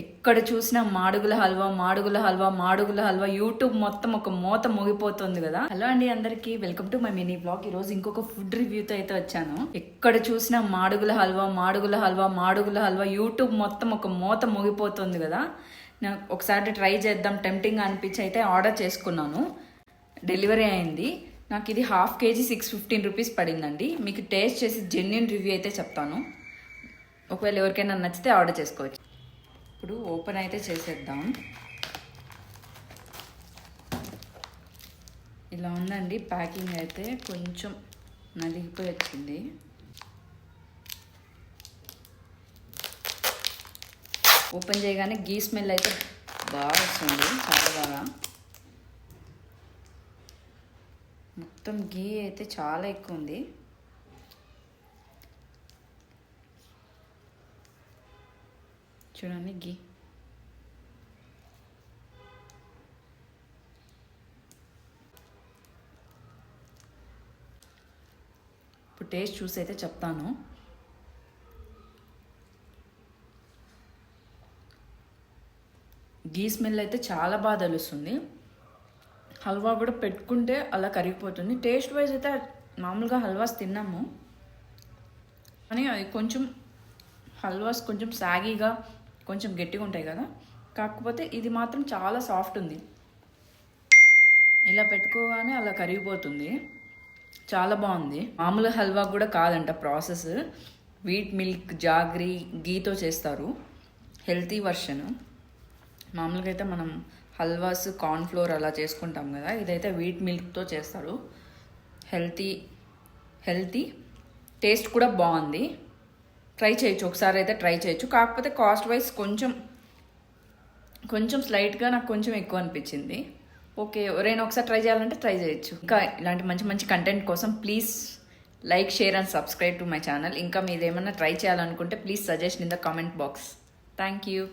ఎక్కడ చూసినా మాడుగుల హల్వా మాడుగుల హల్వా మాడుగుల హల్వా యూట్యూబ్ మొత్తం ఒక మోత మోగిపోతుంది కదా. హలో అండి అందరికి, welcome to my mini blog. ఈ రోజు ఇంకొక ఫుడ్ రివ్యూతో అయితే వచ్చాను. ఎక్కడ చూసినా మాడుగుల హల్వా మాడుగుల హల్వా మాడుగుల హల్వా యూట్యూబ్ మొత్తం ఒక మోత మోగిపోతుంది కదా. నాకు ఒకసారి ట్రై చేద్దాం టెంప్టింగ్ అనిపించి అయితే ఆర్డర్ చేసుకున్నాను. డెలివరీ అయింది. నాకు ఇది హాఫ్ కేజీ 615 రూపీస్ పడిందండి. మీకు టేస్ట్ చేసి జెన్యున్ రివ్యూ అయితే చెప్తాను. ఒకవేళ ఎవరికైనా నచ్చితే ఆర్డర్ చేసుకోవచ్చు. ఇప్పుడు ఓపెన్ అయితే చేసేద్దాం. ఇలా ఉందండి ప్యాకింగ్ అయితే, కొంచెం నలిగిపోయి వచ్చింది. ఓపెన్ చేయగానే గీ స్మెల్ అయితే బాగా వస్తుంది, చాలా బాగా. మొత్తం గీ అయితే చాలా ఎక్కువ ఉంది. చూడండి గీ. ఇప్పుడు టేస్ట్ చూసి అయితే చెప్తాను. గీ స్మెల్ అయితే చాలా బాగా తెలుస్తుంది. హల్వా కూడా పెట్టుకుంటే అలా కరిగిపోతుంది. టేస్ట్ వైజ్ అయితే మామూలుగా హల్వాస్ తిన్నాము, కానీ అది కొంచెం హల్వాస్ కొంచెం సాగీగా కొంచెం గట్టిగా ఉంటాయి కదా. కాకపోతే ఇది మాత్రం చాలా సాఫ్ట్ ఉంది. ఇలా పెట్టుకోగానే అలా కరిగిపోతుంది. చాలా బాగుంది. మామూలు హల్వా కూడా కాదంట ప్రాసెస్. వీట్ మిల్క్ జాగ్రీ గీతో చేస్తారు, హెల్తీ వర్షన్. మామూలుగా అయితే మనం హల్వాస్ కార్న్ఫ్లోర్ అలా చేసుకుంటాం కదా, ఇదైతే వీట్ మిల్క్తో చేస్తారు. హెల్తీ టేస్ట్ కూడా బాగుంది. ట్రై చేయొచ్చు, ఒకసారి అయితే ట్రై చేయొచ్చు. కాకపోతే కాస్ట్ వైజ్ కొంచెం స్లైట్గా నాకు కొంచెం ఎక్కువ అనిపించింది. ఓకే, ఎవరైనా ఒకసారి ట్రై చేయాలంటే ట్రై చేయొచ్చు. ఇంకా ఇలాంటి మంచి మంచి కంటెంట్ కోసం please like, share and subscribe to my channel. ఇంకా మీరు ఏమైనా ట్రై చేయాలనుకుంటే please suggestion in the comment box. Thank you.